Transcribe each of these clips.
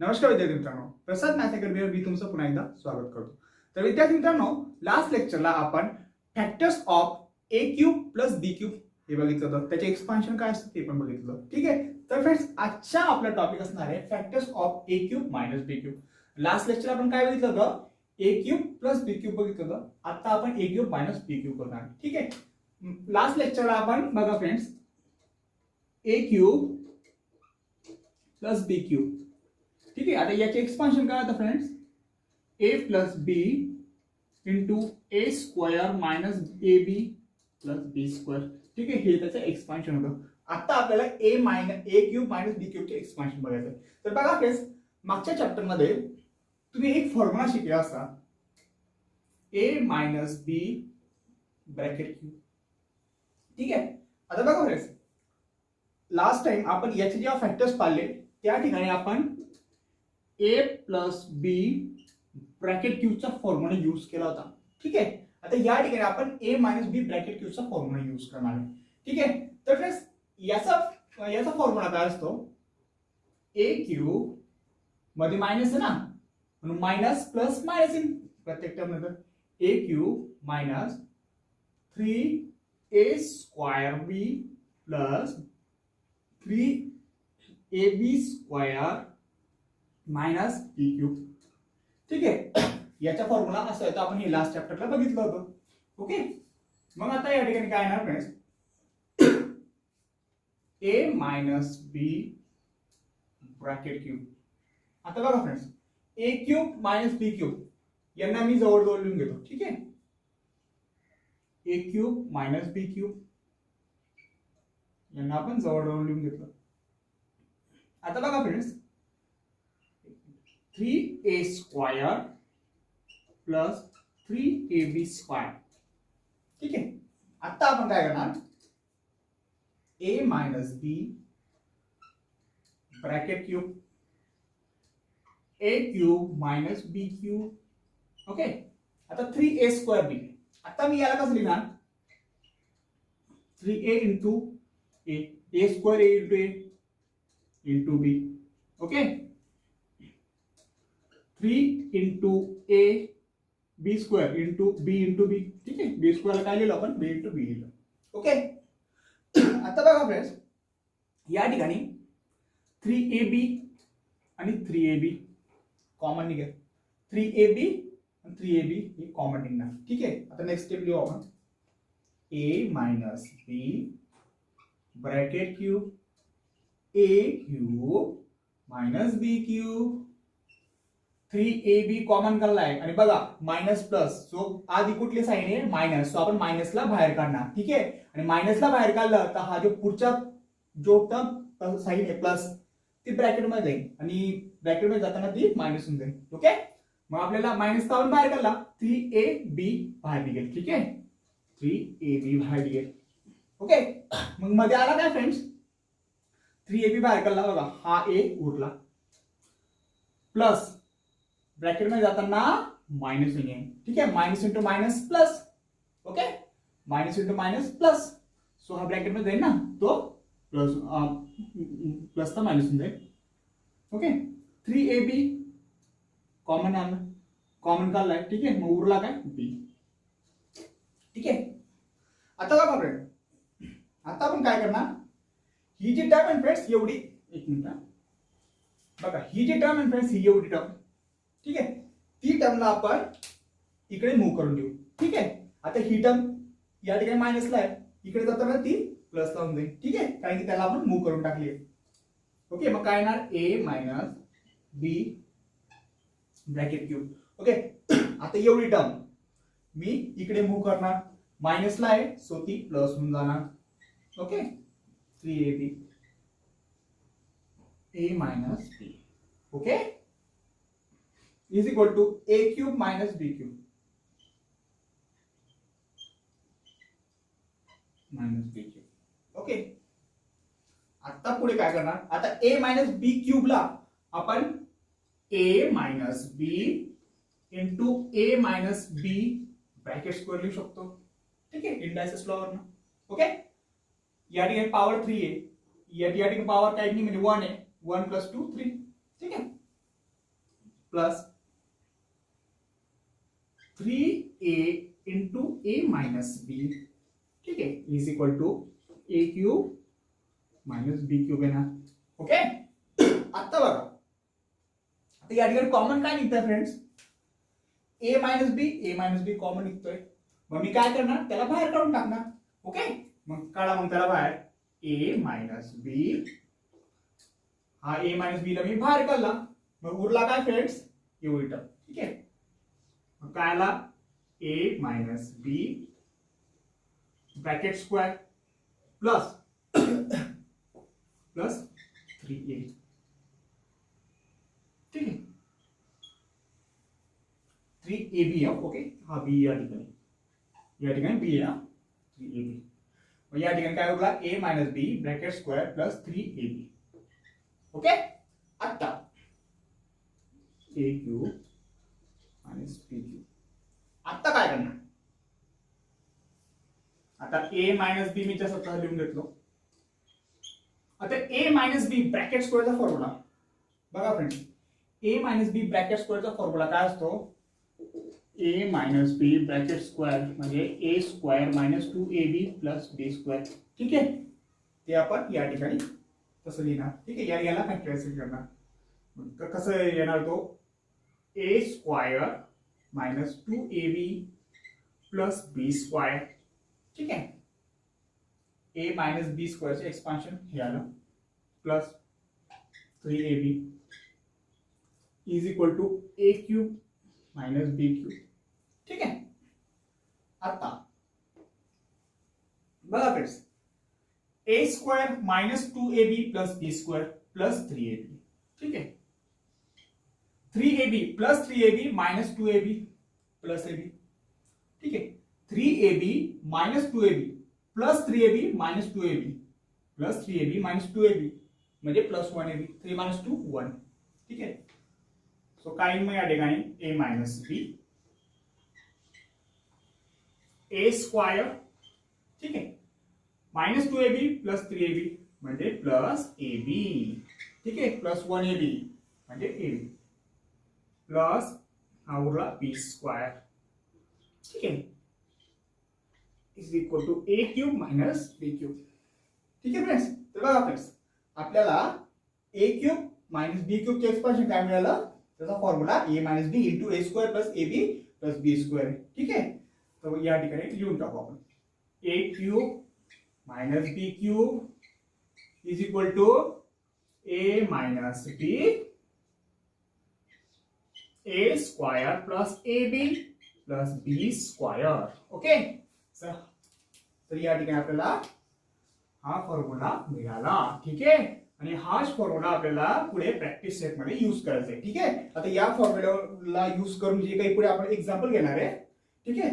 नमस्कार विद्यार्थी मित्रांनो, प्रसाद मॅथ अकॅडमीवर मी तुमचं पुन्हा एकदा स्वागत करतो. तर विद्यार्थी मित्रांनो, लास्ट लेक्चरला आपण factors of A cube plus B cube हे बघितलं होतं. त्याचे एक्सपान्शन काय असतं ते पण बघितलं. ठीक आहे. तर फ्रेंड्स, आजचा आपला टॉपिक असणार आहे factors of A cube minus B cube. Last lecture आपण काय बघितलं होतं? A cube plus B cube बघितलं होतं. आता आपण ए क्यूब मायनस बी क्यूब करणार आहे. ठीक आहे. लास्ट लेक्चरला आपण बघा फ्रेंड्स, ए क्यूब प्लस बी क्यूब. ठीक आहे. आता याचे एक्सपान्शन काय होतं friends? A plus b into A square minus a B plus B square. ठीक आहे. हे त्याचं एक्सपान्शन होतं. आता आपल्याला A cube minus B क्यूबचे expansion बघायचं आहे. तर बघा फ्रेंड्स, मागच्या चॅप्टर मध्ये तुम्ही एक फॉर्म्युला शिकला असता, ए मायनस बी ब्रॅकेट क्यूब. ठीक आहे. आता बघा फ्रेंड्स, लास्ट टाइम आपण याचे जेव्हा फॅक्टर्स पाहिले त्या ठिकाणी आपण ए plus B bracket क्यूबचा formula use केला होता. ठीक आहे. आता या ठिकाणी आपण ए मायनस बी ब्रॅकेट क्यूबचा फॉर्म्युला यूज करणार आहे. ठीक आहे. तर फ्रेंड्स, याचा फॉर्म्युला काय असतो? ए क्यूब मध्ये मायनस आहे ना, म्हणून मायनस प्लस मायनस इन प्रत्येक टर्म नंतर ए क्यूब मायनस 3a स्क्वायर बी प्लस 3ab स्क्वायर मायनस बी क्यूब. ठीक आहे. याचा फॉर्म्युला असा आहे, तर आपण हे लास्ट चॅप्टरला बघितलं होतं. ओके. मग आता या ठिकाणी काय येणार फ्रेंड्स? ए मायनस बी ब्रॅकेट क्यूब. आता बघा फ्रेंड्स, ए क्यूब मायनस बी क्यूब यांना मी जवळ जवळ लिहून घेतो. ठीक आहे. ए क्यूब मायनस बी क्यूब यांना आपण जवळ जवळ लिहून घेतलं. आता बघा friends, 3a square plus 3ab square. ठीक आहे. आता आपण काय करणार? ए मायनस बी ब्रॅकेट क्यूब ए क्यूब मायनस बी क्यूब. ओके. आता 3a स्क्वायर बी. आता मी याला कसं लिहिणार? 3a into A square A into A into B. Okay. 3 into A B square into B. ठीक आहे. बी स्क्वेअर काय लिहिलं आपण? बी इंटू बी लिहिलं. ओके. आता बघा फ्रेंड्स, या ठिकाणी 3ab आणि 3ab कॉमन निघेल. 3ab आणि 3ab हे कॉमन निघणार. ठीक आहे. आता नेक्स्ट स्टेप लिहू आपण. ए मायनस बी ब्रॅकेट क्यूब ए क्यूब मायनस बी क्यूब. 3ab कॉमन काढलाय आणि बघा मायनस प्लस, सो आधी कुठली साईन आहे? मायनस. सो आपण मायनसला बाहेर काढणार. ठीक आहे. आणि मायनसला बाहेर काढलं तर हा जो पुढचा जो टर्म साईन आहे प्लस ती ब्रॅकेट मध्ये जाईल आणि ब्रॅकेट मध्ये जाताना ती मायनस होऊन जाईल. ओके. मग आपल्याला मायनस काढून बाहेर काढला, 3ab बाहेर निघेल. ठीक आहे. 3ab बाहेर निघेल. ओके. मग मध्ये आला काय फ्रेंड्स? 3ab बाहेर काढला, बघा हा ए उरला प्लस ब्रॅकेट मध्ये जाताना मायनस होईल. ठीक आहे. Minus into minus plus. Okay. Minus into minus plus, so हा ब्रॅकेट मध्ये जाईल ना, तो प्लस प्लसचा मायनस होऊन जाईल. ओके. 3ab कॉमन काढलाय. ठीक आहे. मग उरला काय? बी. ठीक आहे. आता बघा फ्रेंड, आता आपण काय करणार? ही जी टर्म आहे फ्रेंड्स एवढी, एक मिनिट बघा, ही जी टर्म आहे फ्रेंड्स ही एवढी टर्म. ठीक आहे. ती टर्मला आपण इकडे मूव्ह करून देऊ. ठीक आहे. आता ही टर्म या ठिकाणी मायनसला आहे, इकडे जाताना ती प्लस लावून जाईल. ठीक आहे. कारण की त्याला आपण मूव्ह करून टाकली आहे. ओके. मग काय येणार? ए मायनस बी ब्रॅकेट क्यूब. ओके. आता एवढी टर्म मी इकडे मूव्ह करणार, मायनसला आहे सो ती प्लस होऊन जाणार. Okay. 3ab a minus b. Okay. Is equal to A cube minus B cube minus B cube. Okay. आता पुढे काय करणार? आता ए मायनस बी क्यूबला आपण ए मायनस बी इंटू ए मायनस बी ब्रॅकेट स्क्वेअर लिहू शकतो. ठीक आहे. इंडायसेस लॉवरनं. ओके. या ठिकाणी पॉवर 3 आहे, या ठिकाणी पॉवर काही नाही म्हणजे 1 आहे. 1 + 2 3. ठीक आहे. Plus 3a into a minus B, ठीक आहे, is equal to A cube minus B cube येणार. ओके, आता बघा, आता या ठिकाणी कॉमन काय निघतंय फ्रेंड्स, ए मायनस बी कॉमन निघतोय. मग मी काय करणार, त्याला बाहेर काढून टाकणार. ओके, मग काढा मग त्याला बाहेर. ए मायनस बी, हा ए मायनस बी ला मी बाहेर काढला, मग उरला काय फ्रेंड्स, ए उलट. ठीक आहे, मग काय आला, A minus B bracket square plus plus 3a. ठीक आहे, 3ab आहे. ओके, हा बी या ठिकाणी बी आहे ना, 3ab. मग या ठिकाणी काय उरला, a minus B bracket square plus 3ab. Okay, आता a cube minus b cube. आता काय करणार, आता a मायनस बी मी स्वतः लिहून घेतलो. आता a मायनस बी ब्रॅकेट स्क्वेअरचा फॉर्म्युला बघा friends, a minus B bracket स्क्वेअरचा फॉर्म्युला काय असतो, a minus B bracket square म्हणजे a square minus 2ab plus b square. ठीक आहे, ते आपण या ठिकाणी तसं लिहिणार. ठीक आहे, याला फॅक्टरायझेशन करणार. मग कसं येणार, तो a square minus 2ab plus b square. ठीक आहे, a मायनस बी स्क्वेअरचे एक्सपान्शन हे आलं plus 3ab is equal to a cube minus b cube. ठीक आहे, आता बघा friends, a square minus 2ab plus b square plus 3ab. ठीक आहे, 3ab plus 3ab minus 2ab plus ab. ठीक आहे, 3ab minus 2ab plus 3ab minus 2ab plus 3ab minus 2ab म्हणजे plus 1ab. 3 minus 2 1. ठीक आहे, so काय मग या ठिकाणी a minus b a square. ठीक आहे, मायनस 2ab प्लस 3ab म्हणजे प्लस ab. ठीक आहे, प्लस 1ab म्हणजे ab प्लस हा उरला b स्क्वायर. ठीक आहे, is equal to A cube minus B cube. ठीक आहे फ्रेंड्स, तर बघा फ्रेंड्स, आपल्याला A cube minus B cube चे एक्सपान्शन काय मिळालं, त्याचा formula A minus B into A square plus A B plus B square. ठीक आहे, तर या ठिकाणी लिहून टाकू आपण, ए cube minus B cube is equal to A minus B A square plus A B plus B square. Okay, तर या ठिकाणी आपल्याला हा फॉर्म्युला मिळाला. ठीक आहे, आणि हाच फॉर्म्युला आपल्याला पुढे प्रॅक्टिस सेट मध्ये यूज करायचा आहे. ठीक आहे, आता या फॉर्म्युलाला यूज करून जे काही पुढे आपण एक्झाम्पल घेणार आहे, ठीक आहे,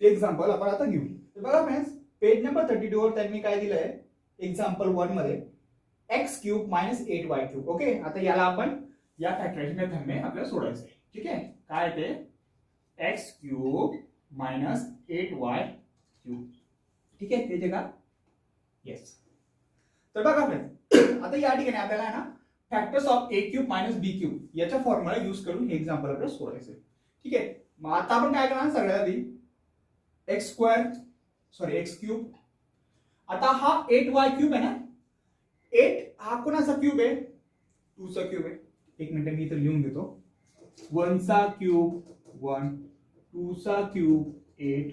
ते एक्झाम्पल आपण आता घेऊ. बघा फ्रेंड्स, पेज नंबर 32 वर त्यांनी काय दिलंय, एक्झाम्पल 1 मध्ये x cube minus 8y cube. Okay, आता याला आपण या फॅक्टरायझेशन मेथडने आपल्याला सोडायचं आहे. ठीक आहे, काय ते x cube minus 8y cube. ठीक आहे, ते का येस. तर बघा फ्रेंड्स, आता या ठिकाणी आपल्याला आहे ना factors of A cube minus B cube याचा फॉर्म्युला यूज करून हे एक्झाम्पल आपल्याला सोडायचं आहे. ठीक आहे, मग आता आपण काय करणार, सगळ्यात आधी एक्स क्यूब. आता हा 8y क्यूब आहे ना, 8 हा कोणाचा क्यूब आहे, 2 चा क्यूब आहे. एक मिनिट मी इथे लिहून घेतो. 1 चा क्यूब 1, 2 चा क्यूब 8,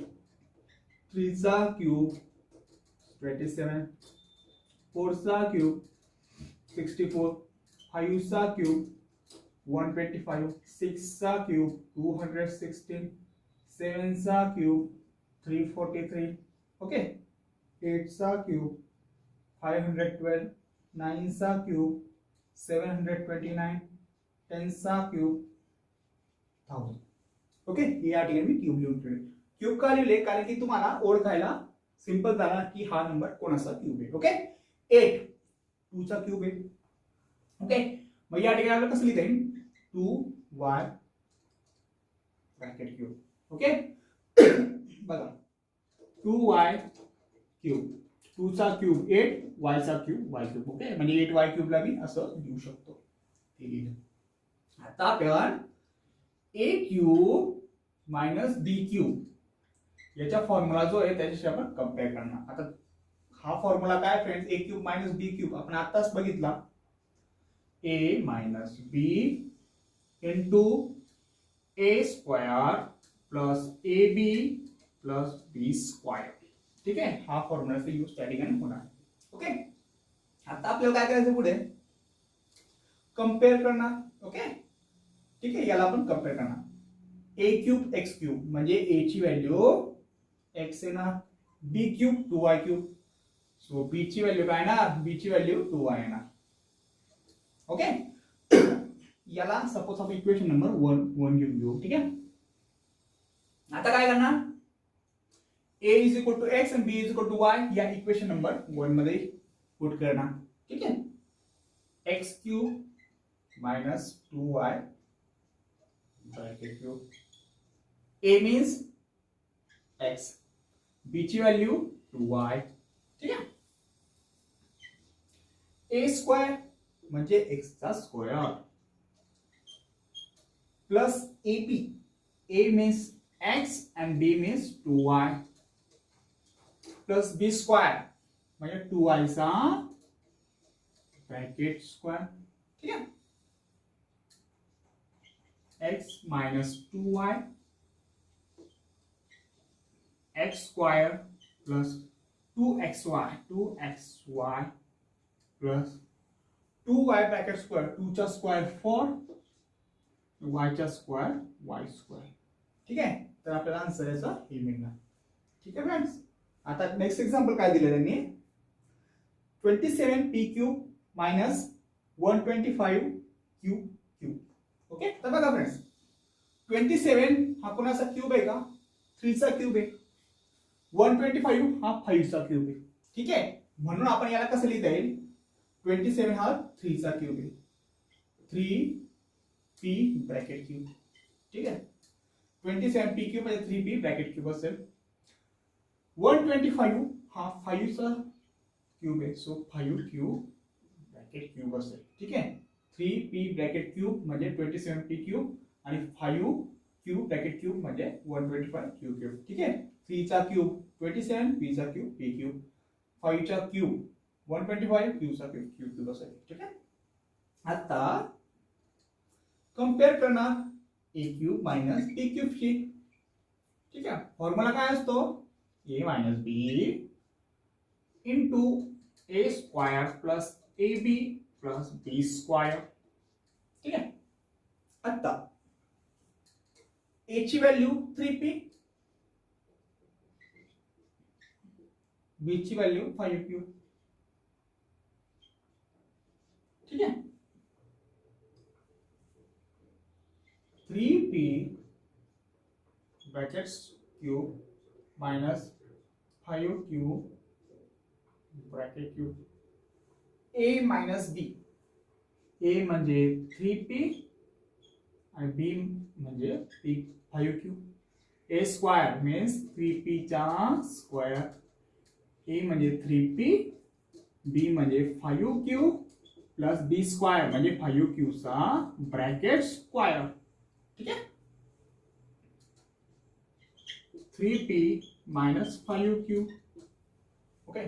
3 चा क्यूब 27, 4 चा क्यूब 64, 5 चा क्यूब 125, 6 चा क्यूब 216, 7 चा क्यूब 343. ओके, 8 चा क्यूब 512, 9 चा क्यूब 729, 10 चा क्यूब 1000. ओके, या ठिकाणी मी क्यूब लिहून ठेवले. क्यूब का लिहिले, कारण की तुम्हाला ओळखायला सिंपल झाला की हा नंबर कोणाचा क्यूब आहे. ओके, 8 2 चा क्यूब आहे. ओके, मग या ठिकाणी आपल्याला कसं लिहिता येईल, 2y ब्रॅकेट क्यूब. ओके, बघा 2y क्यूब, 2 चा क्यूब 8, y चा क्यूब y क्यूब. ओके, म्हणजे 8y क्यूब ला मी असं लिहू शकतो. आता आपण ए क्यूब मायनस बी क्यूब याचा फॉर्म्युला जो आहे त्याच्याशी आपण कम्पेअर करणार. आता हा फॉर्म्युला काय फ्रेंड्स, ए क्यूब मायनस बी क्यूब आपण आताच बघितला. A minus B into A square plus A B plus B square. ठीक आहे, हा फॉर्म्युला यूज त्या ठिकाणी होणार. ओके, आता आपल्याला काय करायचं पुढे, कम्पेअर करणार. ओके, ठीक आहे, याला आपण कम्पेअर करणार. ए क्यूब एक्स क्यूब म्हणजे ए ची व्हॅल्यू एक्स येणार, बी क्यूब 2y क्यूब, सो बी ची व्हॅल्यू काय ना, बी ची व्हॅल्यू 2y येणार. ओके, याला सपोज आपण इक्वेशन नंबर 1 घेऊ. ठीक आहे, आता काय करणार, a is equal to x आणि b is equal to y या इक्वेशन नंबर 1 मध्ये पुट करणार. ठीक आहे, x cube minus 2y bracket cube, a means x, b ची व्हॅल्यू 2y. ठीक आहे, a स्क्वेअर म्हणजे x चा square plus ab, a means x and b means 2y plus b square म्हणजे 2y चा ब्रॅकेट स्क्वेअर. ठीक आहे, x minus 2y x square plus 2xy plus 2y bracket square, 2 चा square 4 y चा square y square. ठीक आहे, तर आपल्याला आन्सर याचा हे मिळणार. ठीक आहे फ्रेंड्स, आता नेक्स्ट एक्झाम्पल काय दिलं त्यांनी, 27 p cube minus 125 cube cube. Okay, तर बघा फ्रेंड्स, 27 हा कोणाचा क्यूब आहे का, 3 चा क्यूब आहे, 125 हा 5 चा क्यूब आहे. ठीक आहे, म्हणून आपण याला कसं लिहिता येईल, 27 हा 3 चा क्यूब आहे, 3p ब्रॅकेट क्यूब. ठीक आहे, 27 p क्यूब म्हणजे 3p ब्रॅकेट क्यूब असेल, 125 हा 5 चा क्यूब आहे, सो 5 क्यूब ब्रॅकेट क्यूब असेल. ठीक आहे, 3p ब्रॅकेट क्यूब म्हणजे 27p क्यूब आणि 5 क्यूब ब्रॅकेट क्यूब म्हणजे 125 क्यूब क्यूब. ठीक आहे, 3 चा क्यूब 27, p चा क्यूब p क्यूब, 5 चा क्यूब 125, q चा क्यूब q क्यूब असेल. ठीक आहे, आता कम्पेअर करणार a cube minus b cube शी. ठीक आहे, फॉर्म्युला काय असतो, a minus b into a square plus ab plus b square. ठीक आहे, आता a ची व्हॅल्यू 3p, b ची व्हॅल्यू 5q. ठीक आहे, 3p bracket cube minus 5q bracket cube, a minus b, a म्हणजे 3p आणि b म्हणजे 5q. a square means 3p चा स्क्वायर, a म्हणजे 3p, b म्हणजे 5q प्लस b स्क्वायर म्हणजे 5q चा ब्रॅकेट स्क्वायर. ठीक आहे, 3p minus 5q. Okay,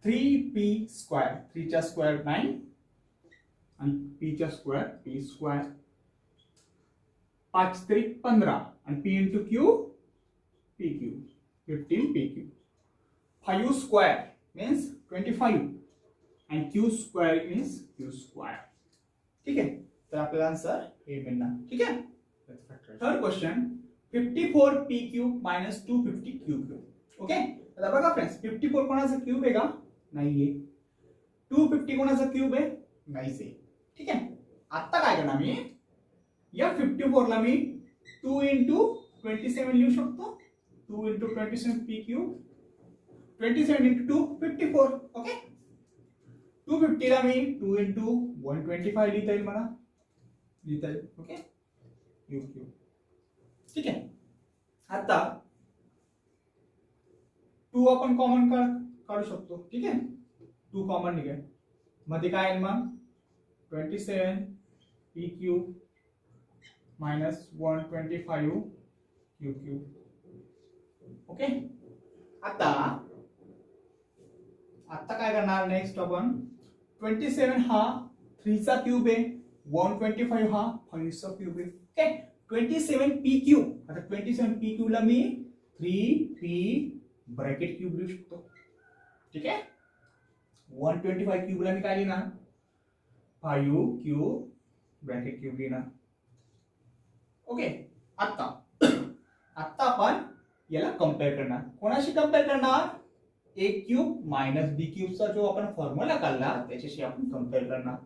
3p square, 3 चा स्क्वायर 9 आणि p चा स्क्वायर p स्क्वायर, 5 3 15 आणि p into q p cube 15p cube, 5 square means 25 आणि q square means q square. ठीक आहे, तर आपल्याला आन्सर हे मिळणार. ठीक आहे, third question, 54p cube minus 250 cube cube. Okay, आता बघा फ्रेंड्स, 54 कोणाचा क्यूब आहे का, नाहीये, 250 कोणाचा क्यूब आहे, नाहीच आहे. ठीक आहे, आता काय करणार मी, या 54 ला मी 2 इंटू 27 लिहू शकतो, 2 into 27 p cube, 27 into 2 54. Okay, 250 ला मी 2 इंटू 125 लिहिता येईल, मला लिहिता येईल. Okay, cube cube. ठीक आहे, आता 2 आपण कॉमन काढू शकतो. ठीक आहे, 2 कॉमन निघेल, मध्ये काय येईल मग 27 p cube minus 125 Q cube. Okay. आता काय करणार नेक्स्ट आपण 27 हा 3 चा क्यूब आहे, 125 हा 5 चा क्यूब आहे. ओके. 27 P cube. आता 27 पी क्यूब ला मी 3 पी ब्रॅकेट क्यूब लिहू शकतो. ठीक आहे. 125 क्यूब ला मी काय लिहिणार 5 क्यूब ब्रॅकेट क्यूब लिहिणार. ओके. आता आपण याला कंपेअर करणार. कोणाशी कंपेअर करणार? ए क्यूब मायनस बी क्यूबचा जो आपण फॉर्म्युला काढला त्याच्याशी आपण कंपेअर करणार.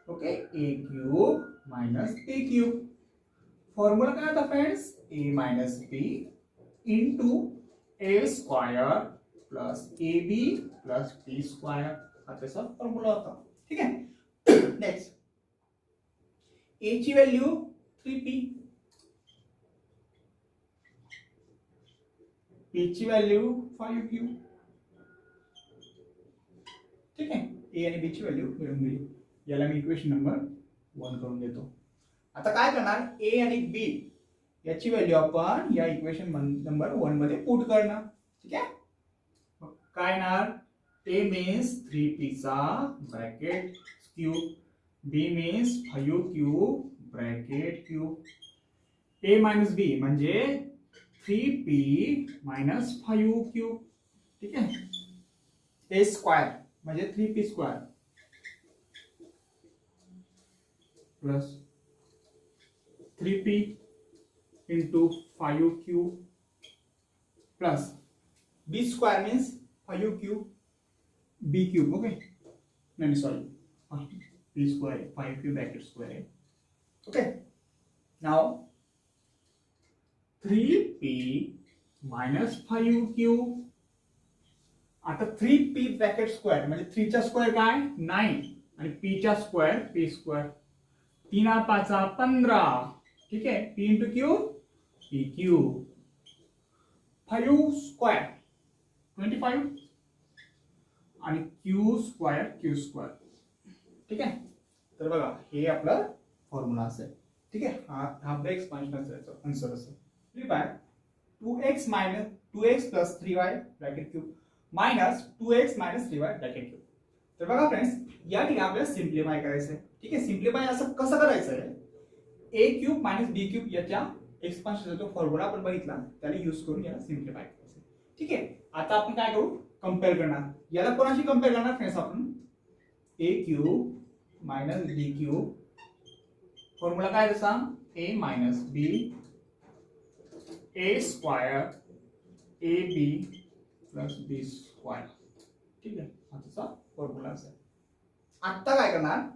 Okay. A cube minus B cube. Formula काय होता friends? A minus B into A square plus A B plus B square हा त्याचा फॉर्म्युला होता. ठीक आहे. नेक्स्ट ए ची व्हॅल्यू 3p, p ची व्हॅल्यू 5q. ठीक आहे. ए आणि बी ची व्हॅल्यू मिळून गेली. याला मी इक्वेशन नंबर 1 करून देतो. आता काय करणार ए आणि बी याची व्हॅल्यू आपण या इक्वेशन नंबर 1 मध्ये पुट करणार. ठीक आहे. मग काय येणार? ए मीन्स 3p चा ब्रॅकेट क्यूब, बी मीन्स 5q ब्रॅकेट क्यूब. ए मायनस बी म्हणजे 3p मायनस 5q. ठीक आहे. ए स्क्वायर म्हणजे 3p square plus 3p into 5q plus b square means 5q b cube. Okay. नाही sorry b square 5q bracket square आहे. Okay. Now 3p minus 5q. आता 3p bracket square म्हणजे 3 चा square काय 9 आणि p चा square p square. 3 5 15. ठीक आहे. p into q p cube. 5 square 25 आणि q स्क्वायर q स्क्वायर. ठीक आहे. तर बघा हे आपलं फॉर्म्युला असेल. ठीक आहे. हा आपला एक्सपान्शनचा आन्सर असेल. 2x minus 2x plus 3y bracket cube minus 2x minus 3y bracket cube. तर बघा फ्रेंड्स या ठिकाणी आपल्याला सिम्प्लिफाय करायचं आहे. ठीक आहे. सिम्प्लिफाय असं कसं करायचं आहे? ए क्यूब मायनस बी क्यूब याच्या एक्सपान्शनचा जो फॉर्म्युला आपण बघितला त्याला यूज करून याला सिम्प्लिफाय करायचं. ठीक आहे. आता आपण काय करू कंपेअर करणार. याला कोणाशी कंपेअर करणार फ्रेंड्स आपण? ए क्यूब मायनस बी क्यूब. फॉर्म्युला काय तसा A minus B A square A B plus B square. ठीक आहे. हा त्याचा फॉर्म्युला असेल. आता काय करणार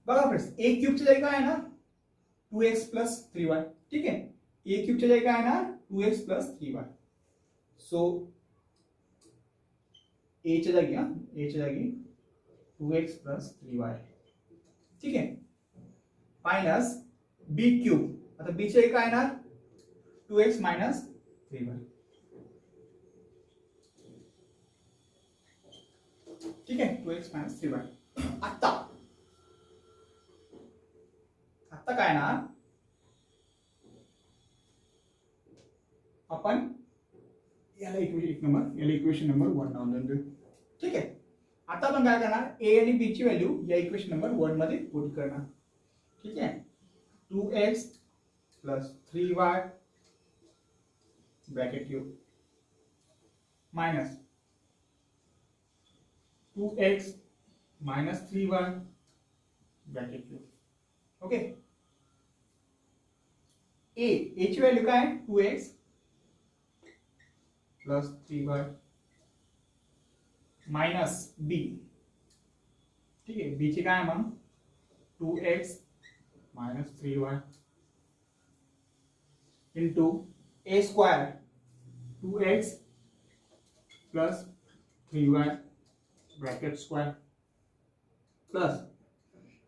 बघा फ्रेंड्स ए क्यूबच्या जागी काय आहे ना 2x प्लस 3y. ठीक आहे. ए क्यूबच्या जागी काय आहे ना 2x प्लस 3y. सो ए च्या जागी 2x प्लस 3y. ठीक आहे. मायनस बी क्यूब. आता बी च्या जागी काय येणार 2x मायनस 3y. ठीक आहे. 2x minus 3y. आता काय ना आपण याला इक्वेशन नंबर 1 लावून देऊ. ठीक आहे. आता आपण काय करणार ए आणि बी ची व्हॅल्यू या इक्वेशन नंबर 1 मध्ये पुट करणार. ठीक आहे. 2x plus 3y bracket cube minus 2x minus 3y bracket cube. Okay. A ची व्हॅल्यू काय 2x plus 3y minus B. ठीक आहे. बी ची काय मग 2x minus 3y into A square 2x plus 3y bracket square plus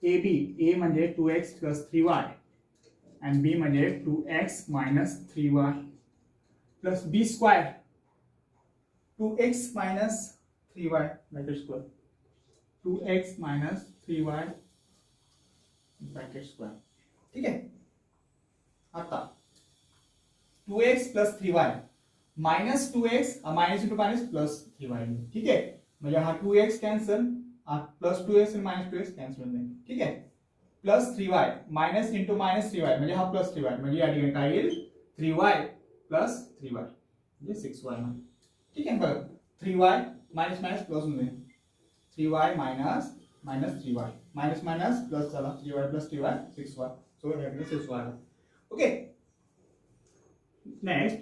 A B. A म्हणजे 2x plus 3y and b म्हणजे 2x minus 3y plus b square 2x minus 3y bracket square 2x minus 3y bracket square. ठीक है. आता 2x plus 3y minus 2x minus into minus plus 3y, ठीक आहे. म्हणजे हा 2x cancel, plus 2x आणि minus 2x cancel होऊन जाईल, ठीक आहे. Plus 3y minus into minus 3y म्हणजे हा प्लस 3y, म्हणजे या ठिकाणी काय येईल 3y प्लस 3y म्हणजे 6y, ठीक आहे. बघा 3y मायनस मायनस प्लस होऊन जाईल, 3y minus minus 3y minus minus plus झाला, 3y plus 3y 6y, so या ठिकाणी 6y. ओके. नेक्स्ट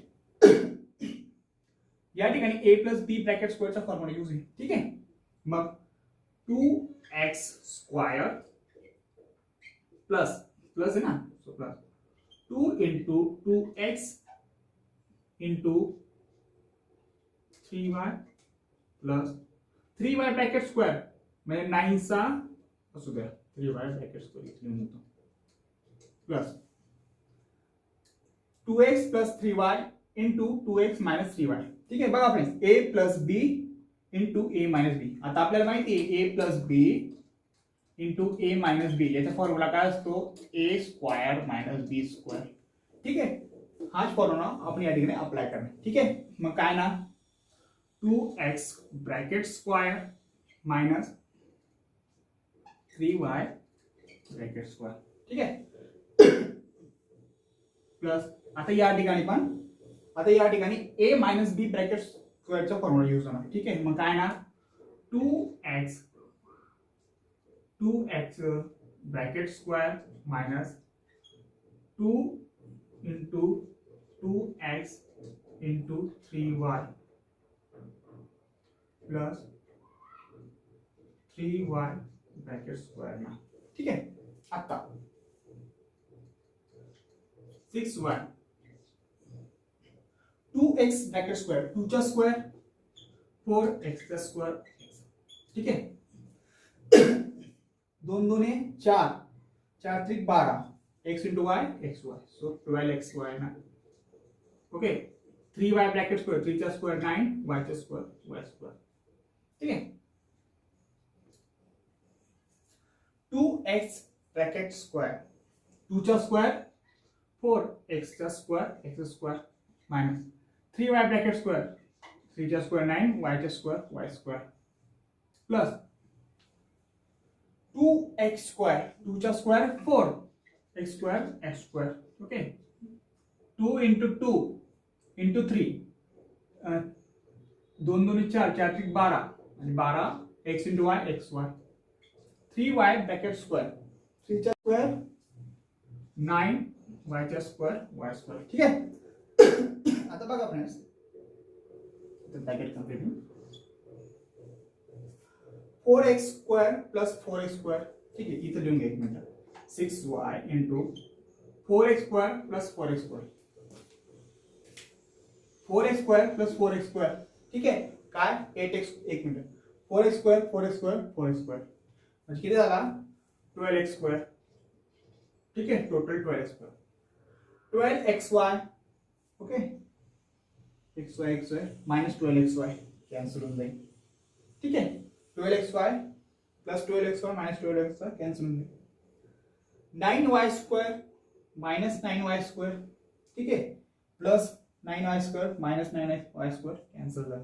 या ठिकाणी a प्लस बी ब्रॅकेट स्क्वेअरचा फॉर्म्युला यूज आहे, ठीक आहे. मग 2x स्क्वायर प्लस प्लस है ना, so plus 2 into 2x into 3y plus 3y bracket square म्हणजे 9 चा असू द्या 3y ब्रॅकेट स्क्वेअर इथे लिहून देतो plus 2x plus 3y into 2x minus 3y, ठीक आहे. बघा friends a plus b into a minus b. आता आपल्याला माहिती आहे a plus b into a minus B याचा फॉर्म्युला काय असतो a square minus B square, ठीक आहे. हाच फॉर्म्युला आपण या ठिकाणी अप्लाय करणार, ठीक आहे. मग काय ना 2x bracket square minus 3y bracket square, ठीक आहे. प्लस आता या ठिकाणी a मायनस बी ब्रॅकेट स्क्वेअरचा फॉर्म्युला यूज होणार, ठीक आहे. मग काय ना 2x bracket square minus 2 into 2x into 3y plus 3y bracket square ना, ठीक आहे. आता 6y 2x ब्रॅकेट स्क्वायर 2 चा स्क्वायर 4x चा स्क्वायर, ठीक आहे. 2 2 4 4 3 12 x into y xy, so 12xy ना. ओके. 3y ब्रॅकेट स्क्वेअर 3 चा स्क्वेअर 9 y चा स्क्वेअर y स्क्वेअर, ठीक आहे. 2x ब्रॅकेट स्क्वेअर 2 चा स्क्वेअर 4x चा square x square minus 3y bracket square 3 चा स्क्वेअर 9 y चा square y square plus 2x square 2 चा square 4x square x square, okay. 2 into 2 into 3 2 2 4 4 3 12 आणि 12 x into y xy 3y bracket square 3 चा square 9 y चा square y square, ठीक आहे. आता बघा friends bracket complete 4x square plus 4x square, ठीक आहे. इथं लिहून घ्या एक minute 6y into 4x square plus 4x square 4x square plus 4x square, ठीक आहे. काय 8x, एक minute 4x square 4x square 4x square म्हणजे किती झाला 12x स्क्वेअर, ठीक आहे. Total 12x square 12xy, okay. xy minus 12xy cancel होऊन जाईल, ठीक आहे. 12xy plus 12xy minus 12xy cancel होऊन जाईल. 9y square minus 9y square, ठीक आहे. Plus 9y square minus 9y square cancel झालं,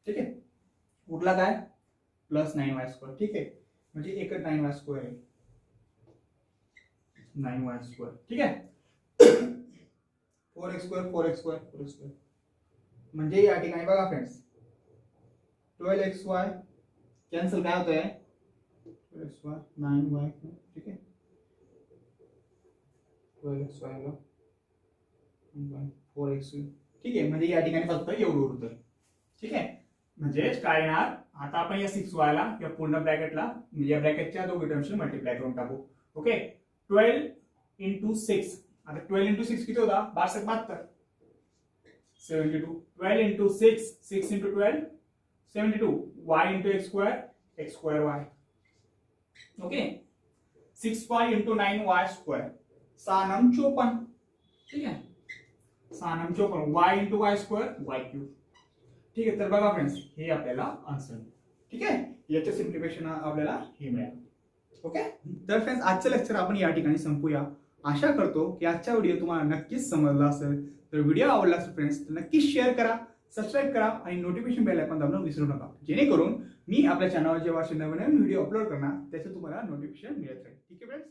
ठीक आहे. उरला काय प्लस 9y स्क्वेअर, ठीक आहे. म्हणजे एकच 9y स्क्वेअर आहे 9y स्क्वेअर, ठीक आहे. 4x square 4x square 4x square म्हणजे या ठिकाणी बघा फ्रेंड्स 12xy कॅन्सल काय होतंय 12xy 9y, ठीक आहे. 12xy ला 4x, ठीक आहे. म्हणजे या ठिकाणी फक्त एवढं उरतंय, ठीक आहे. म्हणजे काय येणार आता आपण या 6y ला या पूर्ण ब्रॅकेटला म्हणजे या ब्रॅकेटच्या दोघी टर्म्सने मल्टिप्लाय करून टाकू, ओके. 12 इंटू 6 आता 12 इंटू 6 किती होता 12 72 72 12 into 6 6 into 12 72 y into x square y, okay. 6y into 9y square 6 9 54, ठीक आहे. 6 9 54 y into y square y cube, ठीक आहे. तर बघा फ्रेंड्स हे आपल्याला आन्सर, ठीक आहे. याचे सिम्प्लिफिकेशन आपल्याला हे मिळालं, ओके. तर फ्रेंड्स आजचं लेक्चर आपण या ठिकाणी संपूया. आशा करतो की आजचा व्हिडिओ तुम्हाला नक्कीच समजला असेल. तर व्हिडिओ आवडला असेल फ्रेंड्स तर नक्कीच शेअर करा, सबस्क्राईब करा आणि नोटिफिकेशन बेल आयकॉन दाबणं विसरू नका, जेणेकरून मी आपल्या चॅनलवर जेव्हा असे नवीन नवीन व्हिडिओ अपलोड करणार त्याचे तुम्हाला नोटिफिकेशन मिळत राहील. ठीक आहे फ्रेंड्स.